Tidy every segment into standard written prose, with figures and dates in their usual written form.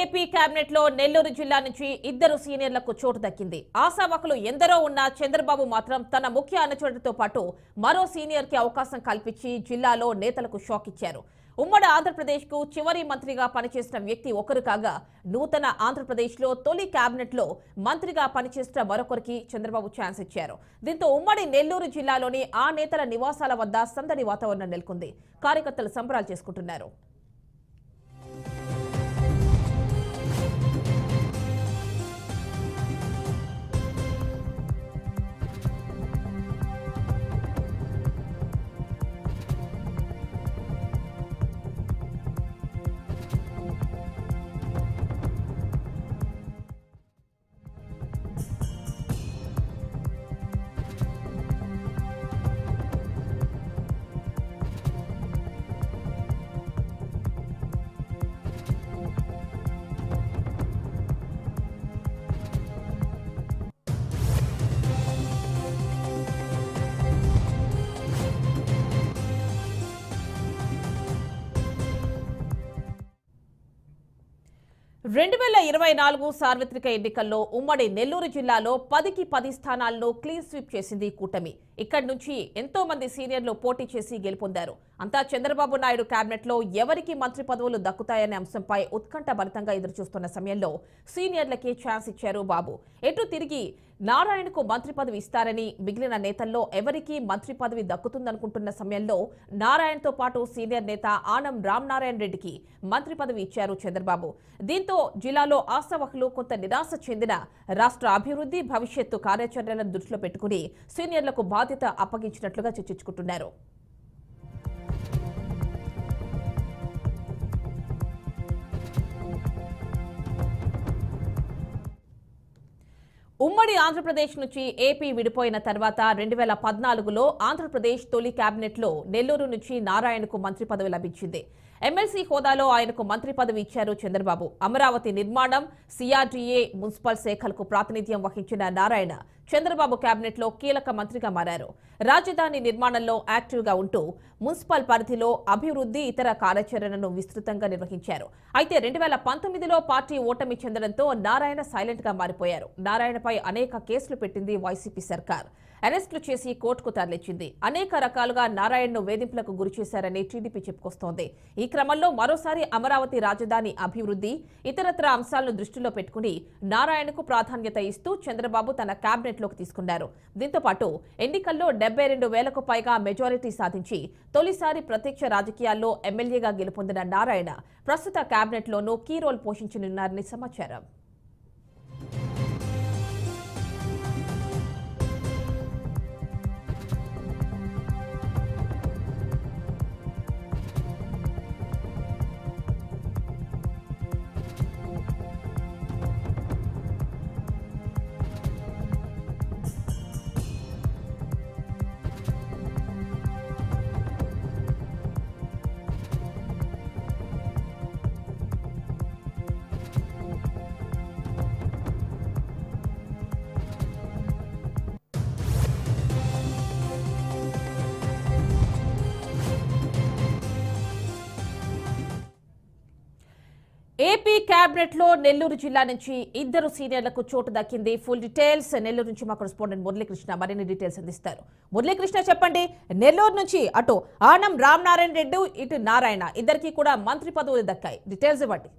AP cabinet లో నెల్లూరు జిల్లా నుంచి ఇద్దరు సీనియర్లకు చోటు దక్కింది. ఆశావహులు ఎందరో ఉన్న చంద్రబాబు మాత్రం తన ముఖ్య అనుచరుడితో పాటు మరో సీనియర్ కి అవకాశం కల్పించి జిల్లాలో నేతలకు షాక్ ఇచ్చారు. ఉమ్మడి ఆంధ్రప్రదేశ్ కు చివరి మంత్రిగా పనిచేసిన వ్యక్తి ఒకరు కాగా నూతన ఆంధ్రప్రదేశ్ లో తొలి కేబినెట్ లో మంత్రిగా పనిచేసిన మరొకరికి చంద్రబాబు ఛాన్స్ ఇచ్చారు. దీంతో ఉమ్మడి నెల్లూరు జిల్లాలోని ఆ నేతల నివాసాల వద్ద సందడి వాతావరణం నెలకొంది. కార్యకర్తలు సంబరాలు చేసుకుంటున్నారు. 2024 సార్వత్రిక ఎన్నికల్లో ఉమ్మడి నెల్లూరు జిల్లాలో 10కి 10 స్థానాల్లో క్లీన్ స్వీప్ చేసింది కూటమి. ఇక్కడి నుంచి ఎంతో మంది సీనియర్లు పోటీ చేసి గెలుపొందారు. అంతా చంద్రబాబు నాయుడు కేబినెట్ లో ఎవరికి మంత్రి పదవులు దక్కుతాయనే అంశంపై ఉత్కంఠభరితంగా ఎదురుచూస్తున్న సమయంలో సీనియర్లకి ఛాన్స్ ఇచ్చారు బాబు. ఎటు తిరిగి నారాయణకు మంత్రి పదవి ఇస్తారని మిగిలిన నేతల్లో ఎవరికి మంత్రి పదవి దక్కుతుందనుకుంటున్న సమయంలో నారాయణతో పాటు సీనియర్ నేత ఆనం రామనారాయణ రెడ్డికి మంత్రి పదవి ఇచ్చారు చంద్రబాబు. దీంతో జిల్లాలో ఆశావహులు కొంత నిరాశ చెందిన రాష్ట్ర అభివృద్ధి భవిష్యత్తు కార్యాచరణలను దృష్టిలో పెట్టుకుని సీనియర్లకు బాధ్యత అప్పగించినట్లుగా చర్చించుకుంటున్నారు. ఉమ్మడి ఆంధ్రప్రదేశ్ నుంచి ఏపీ విడిపోయిన తర్వాత 2014లో ఆంధ్రప్రదేశ్ తొలి కేబినెట్ లో నెల్లూరు నుంచి నారాయణకు మంత్రి పదవి లభించింది. ఎమ్మెల్సీ హోదాలో ఆయనకు మంత్రి పదవి ఇచ్చారు చంద్రబాబు. అమరావతి నిర్మాణం, సిఆర్డీఏ, మున్సిపల్ శాఖలకు ప్రాతినిధ్యం వహించిన నారాయణ చంద్రబాబు కేబినెట్ లో కీలక మంత్రిగా మారారు. రాజధాని నిర్మాణంలో యాక్టివ్ గా ఉంటూ మున్సిపల్ పరిధిలో అభివృద్ధి, ఇతర కార్యాచరణను విస్తృతంగా నిర్వహించారు. అయితే 2019లో పార్టీ ఓటమి చెందడంతో నారాయణ సైలెంట్ గా మారిపోయారు. నారాయణపై అనేక కేసులు పెట్టింది వైసీపీ సర్కార్. అరెస్టులు చేసి కోర్టుకు తరలించింది. అనేక రకాలుగా నారాయణను వేధింపులకు గురిచేశారని టీడీపీ చెప్పుకొస్తోంది. ఈ క్రమంలో మరోసారి అమరావతి రాజధాని అభివృద్ధి, ఇతరత్ర అంశాలను దృష్టిలో పెట్టుకుని నారాయణకు ప్రాధాన్యత ఇస్తూ చంద్రబాబు తన కేబినెట్ లోకి తీసుకున్నారు. దీంతో పాటు ఎన్నికల్లో 72,000కు పైగా మెజారిటీ సాధించి తొలిసారి ప్రత్యక్ష రాజకీయాల్లో ఎమ్మెల్యేగా గెలుపొందిన నారాయణ ప్రస్తుత కేబినెట్ లోనూ కీ రోల్ పోషించనున్నారని సమాచారం. ఏపీ కేబినెట్ లో నెల్లూరు జిల్లా నుంచి ఇద్దరు సీనియర్లకు చోటు దక్కింది. ఫుల్ డీటెయిల్స్ నెల్లూరు నుంచి మా కరెస్పాండెంట్ మురళీకృష్ణ మరిన్ని డీటెయిల్స్ అందిస్తారు. మురళీకృష్ణ చెప్పండి, నెల్లూరు నుంచి అటు ఆనం రామనారాయణ రెడ్డి, ఇటు నారాయణ ఇద్దరికి కూడా మంత్రి పదవులు దక్కాయి. డీటెయిల్స్ ఇవ్వండి.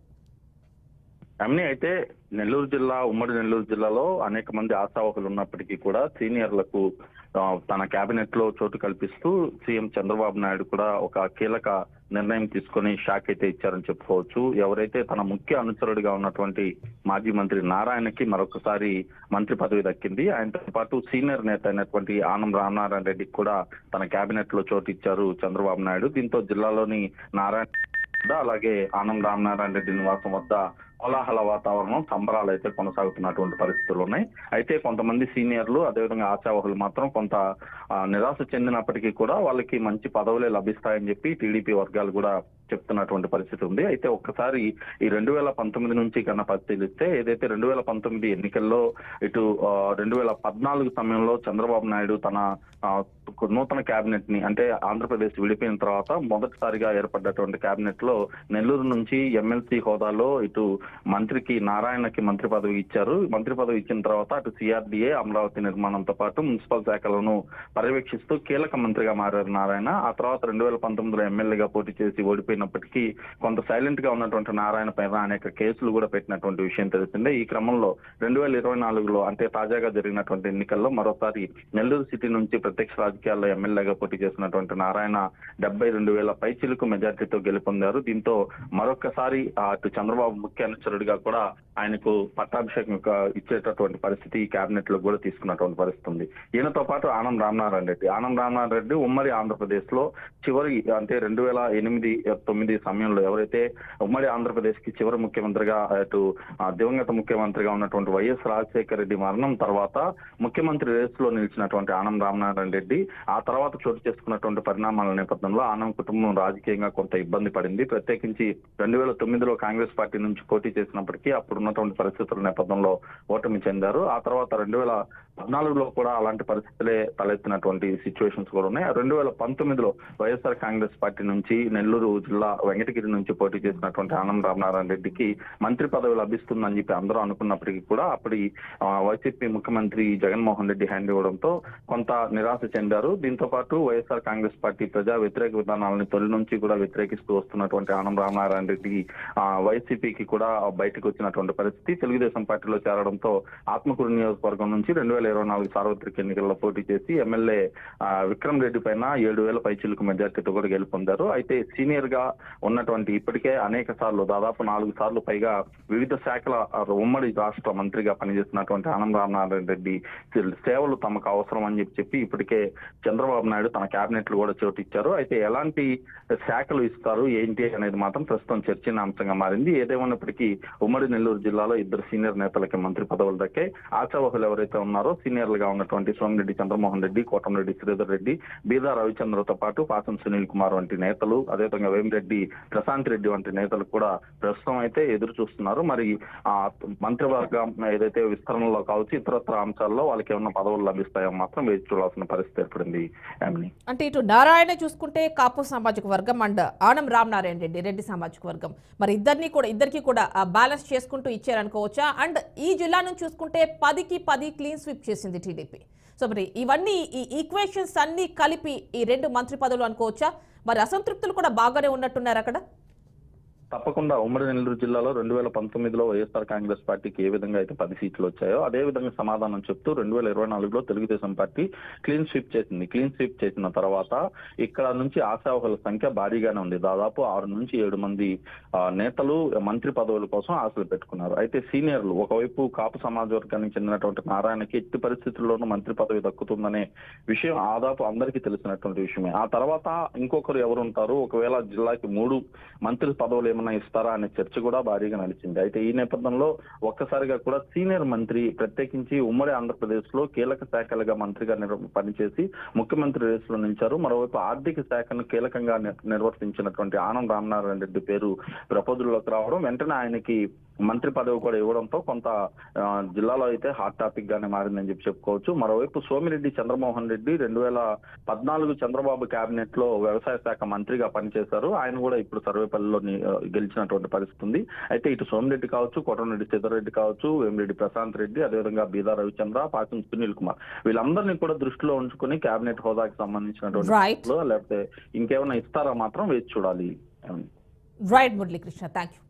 అయితే నెల్లూరు జిల్లా, ఉమ్మడి నెల్లూరు జిల్లాలో అనేక మంది ఆశావహులు ఉన్నప్పటికీ కూడా సీనియర్లకు తన కేబినెట్ లో చోటు కల్పిస్తూ సీఎం చంద్రబాబు నాయుడు కూడా ఒక కీలక నిర్ణయం తీసుకుని షాక్ అయితే ఇచ్చారని చెప్పుకోవచ్చు. ఎవరైతే తన ముఖ్య అనుచరుడిగా ఉన్నటువంటి మాజీ మంత్రి నారాయణకి మరొకసారి మంత్రి పదవి దక్కింది. ఆయనతో పాటు సీనియర్ నేత అయినటువంటి ఆనం రామనారాయణ రెడ్డికి కూడా తన కేబినెట్ లో చోటు ఇచ్చారు చంద్రబాబు నాయుడు. దీంతో జిల్లాలోని నారాయణ అలాగే ఆనం రామనారాయణ రెడ్డి నివాసం వద్ద కోలాహల వాతావరణం, సంబరాలు అయితే కొనసాగుతున్నటువంటి పరిస్థితులు ఉన్నాయి. అయితే కొంతమంది సీనియర్లు, అదేవిధంగా ఆశావహులు మాత్రం కొంత నిరాశ చెందినప్పటికీ కూడా వాళ్ళకి మంచి పదవులే లభిస్తాయని చెప్పి టీడీపీ వర్గాలు కూడా చెప్తున్నటువంటి పరిస్థితి ఉంది. అయితే ఒక్కసారి ఈ 2019 నుంచి కన్నా పరిశీలిస్తే ఏదైతే 2019 ఎన్నికల్లో ఇటు 2014 సమయంలో చంద్రబాబు నాయుడు తన నూతన కేబినెట్ ని అంటే ఆంధ్రప్రదేశ్ విడిపోయిన తర్వాత మొదటిసారిగా ఏర్పడ్డటువంటి కేబినెట్ లో నెల్లూరు నుంచి ఎమ్మెల్సీ హోదాలో ఇటు మంత్రికి నారాయణకి మంత్రి పదవి ఇచ్చారు. మంత్రి పదవి ఇచ్చిన తర్వాత అటు సిఆర్డీఏ అమరావతి నిర్మాణంతో పాటు మున్సిపల్ శాఖలను పర్యవేక్షిస్తూ కీలక మంత్రిగా మారారు నారాయణ. ఆ తర్వాత 2019లో ఎమ్మెల్యేగా పోటీ చేసి ఓడిపోయినప్పటికీ కొంత సైలెంట్ గా ఉన్నటువంటి నారాయణ పైన అనేక కేసులు కూడా పెట్టినటువంటి విషయం తెలిసిందే. ఈ క్రమంలో 2024లో అంటే తాజాగా జరిగినటువంటి ఎన్నికల్లో మరోసారి నెల్లూరు సిటీ నుంచి ప్రత్యక్ష రాజకీయాల్లో ఎమ్మెల్యేగా పోటీ చేసినటువంటి నారాయణ 72,000 పైచిలుకు మెజార్టీతో గెలుపొందారు. దీంతో మరొకసారి అటు చంద్రబాబు ముఖ్య అనుచరుడిగా కూడా ఆయనకు పట్టాభిషేకం ఇచ్చేటటువంటి పరిస్థితి ఈ కేబినెట్ లో కూడా తీసుకున్నటువంటి పరిస్థితి ఉంది. ఈయనతో పాటు ఆనం రామనారాయణ రెడ్డి ఉమ్మడి ఆంధ్రప్రదేశ్ లో చివరి అంటే 2008-9 సమయంలో ఎవరైతే ఉమ్మడి ఆంధ్రప్రదేశ్ కి చివరి ముఖ్యమంత్రిగా అటు దివంగత ముఖ్యమంత్రిగా ఉన్నటువంటి వైఎస్ రాజశేఖర రెడ్డి మరణం తర్వాత ముఖ్యమంత్రి రేస్ లో నిలిచినటువంటి ఆనం రామనారాయణ రెడ్డి ఆ తర్వాత చోటు చేసుకున్నటువంటి పరిణామాల నేపథ్యంలో ఆనం కుటుంబం రాజకీయంగా కొంత ఇబ్బంది పడింది. ప్రత్యేకించి 2009లో కాంగ్రెస్ పార్టీ నుంచి పోటీ చేసినప్పటికీ అప్పుడు ఉన్నటువంటి పరిస్థితుల నేపథ్యంలో ఓటమి చెందారు. ఆ తర్వాత 2014లో కూడా అలాంటి పరిస్థితులే తలెత్తినటువంటి సిచ్యువేషన్స్ కూడా ఉన్నాయి. 2019లో వైఎస్ఆర్ కాంగ్రెస్ పార్టీ నుంచి నెల్లూరు జిల్లా వెంకటగిరి నుంచి పోటీ చేసినటువంటి ఆనం రామనారాయణ రెడ్డికి మంత్రి పదవి లభిస్తుందని చెప్పి అందరూ అనుకున్నప్పటికీ కూడా అప్పటి వైసీపీ ముఖ్యమంత్రి జగన్మోహన్ రెడ్డి హ్యాండ్ ఇవ్వడంతో కొంత నిరాశ చెందారు. దీంతో పాటు వైఎస్ఆర్ కాంగ్రెస్ పార్టీ ప్రజా వ్యతిరేక విధానాలను తొలి నుంచి కూడా వ్యతిరేకిస్తూ వస్తున్నటువంటి ఆనం రామనారాయణ రెడ్డి వైసీపీకి కూడా బయటకు వచ్చినటువంటి పరిస్థితి. తెలుగుదేశం పార్టీలో చేరడంతో ఆత్మకూరు నియోజకవర్గం నుంచి 2024 సార్వత్రిక ఎన్నికల్లో పోటీ చేసి ఎమ్మెల్యే విక్రమ్ రెడ్డి పైన 7,000 పైచిలుకు మెజార్టీతో కూడా గెలుపొందారు. అయితే సీనియర్ గా ఉన్నటువంటి ఇప్పటికే అనేక సార్లు దాదాపు 4 సార్లు పైగా వివిధ శాఖల ఉమ్మడి రాష్ట్ర మంత్రిగా పనిచేస్తున్నటువంటి ఆనం రామనారాయణ రెడ్డి సేవలు తమకు అవసరం అని చెప్పి ఇప్పటికే చంద్రబాబు నాయుడు తన కేబినెట్ లో కూడా చోటు ఇచ్చారు. అయితే ఎలాంటి శాఖలు ఇస్తారు ఏంటి అనేది మాత్రం ప్రస్తుతం చర్చనీయాంశంగా మారింది. ఏదేమన్నప్పటికీ ఉమ్మడి నెల్లూరు జిల్లాలో 2 సీనియర్ నేతలకి మంత్రి పదవులు దక్కాయి. ఆశావహులు ఎవరైతే ఉన్నారో సీనియర్లుగా ఉన్నటువంటి సోమిరెడ్డి చంద్రమోహన్ రెడ్డి, కోటంరెడ్డి శ్రీధర్ రెడ్డి, బీదా రవిచంద్రతో పాటు పాసం సునీల్ కుమార్ వంటి నేతలు, అదేవిధంగా వేమిరెడ్డి ప్రశాంత్ రెడ్డి వంటి నేతలు కూడా ప్రస్తుతం అయితే ఎదురు చూస్తున్నారు. మరి ఆ మంత్రివర్గం ఏదైతే విస్తరణలో కావచ్చు ఇతరత్ర అంశాల్లో వాళ్ళకి ఏమన్నా పదవులు లభిస్తాయో మాత్రం వేచి చూడాల్సిన పరిస్థితి ఏర్పడింది. అంటే ఇటు నారాయణ చూసుకుంటే కాపు సామాజిక వర్గం అండ్ ఆనం రామనారాయణ రెడ్డి సామాజిక వర్గం మరి ఇద్దరికి కూడా బ్యాలెన్స్ చేసుకుంటూ ఇచ్చారనుకోవచ్చా? అండ్ ఈ జిల్లా నుంచి చూసుకుంటే 10కి 10 క్లీన్ స్వీప్ చేసింది టీడీపీ. సో మరి ఇవన్నీ ఈ ఈక్వేషన్స్ అన్ని కలిపి ఈ 2 మంత్రి పదవులు అనుకోవచ్చా? మరి అసంతృప్తులు కూడా బాగానే ఉన్నట్టున్నారు అక్కడ. తప్పకుండా ఉమ్మడి నెల్లూరు జిల్లాలో 2019లో వైఎస్ఆర్ కాంగ్రెస్ పార్టీకి ఏ విధంగా అయితే 10 సీట్లు వచ్చాయో అదే విధంగా సమాధానం చెప్తూ 2024లో తెలుగుదేశం పార్టీ క్లీన్ స్వీప్ చేసింది. క్లీన్ స్వీప్ చేసిన తర్వాత ఇక్కడ నుంచి ఆశావహుల సంఖ్య భారీగానే ఉంది. దాదాపు 6 నుంచి 7 మంది నేతలు మంత్రి పదవుల కోసం ఆశలు పెట్టుకున్నారు. అయితే సీనియర్లు ఒకవైపు కాపు సమాజ వర్గానికి చెందినటువంటి నారాయణకి ఎట్టి పరిస్థితుల్లోనూ మంత్రి పదవి దక్కుతుందనే విషయం ఆదాపు అందరికీ తెలిసినటువంటి విషయమే. ఆ తర్వాత ఇంకొకరు ఎవరు ఉంటారు, ఒకవేళ జిల్లాకి 3 మంత్రి పదవులు ఇస్తారా అనే చర్చ కూడా భారీగా నడిచింది. అయితే ఈ నేపథ్యంలో ఒక్కసారిగా కూడా సీనియర్ మంత్రి ప్రత్యేకించి ఉమ్మడి ఆంధ్రప్రదేశ్ లో కీలక శాఖలుగా మంత్రిగా పనిచేసి ముఖ్యమంత్రి రేస్ లో నిలిచారు. మరోవైపు ఆర్థిక శాఖను కీలకంగా నిర్వర్తించినటువంటి ఆనం రామనారాయణ రెడ్డి పేరు ప్రపోజల్లోకి రావడం వెంటనే ఆయనకి మంత్రి పదవి కూడా ఇవ్వడంతో కొంత జిల్లాలో అయితే హాట్ టాపిక్ గానే మారిందని చెప్పుకోవచ్చు. మరోవైపు సోమిరెడ్డి చంద్రమోహన్ రెడ్డి 2014 చంద్రబాబు కేబినెట్ లో వ్యవసాయ శాఖ మంత్రిగా పనిచేశారు. ఆయన కూడా ఇప్పుడు సర్వేపల్లిలో గెలిచినటువంటి పరిస్థితి ఉంది. అయితే ఇటు సోమిరెడ్డి కావచ్చు, కోటంరెడ్డి శ్రీధర్రెడ్డి కావచ్చు, వేమిరెడ్డి ప్రశాంత్ రెడ్డి, అదేవిధంగా బీదా రవిచంద్ర, పాసం సునీల్ కుమార్ వీళ్ళందరినీ కూడా దృష్టిలో ఉంచుకుని కేబినెట్ హోదాకి సంబంధించినటువంటి లేకపోతే ఇంకేమైనా ఇస్తారా మాత్రం వేచి చూడాలి. Right Muralikrishna, thank you.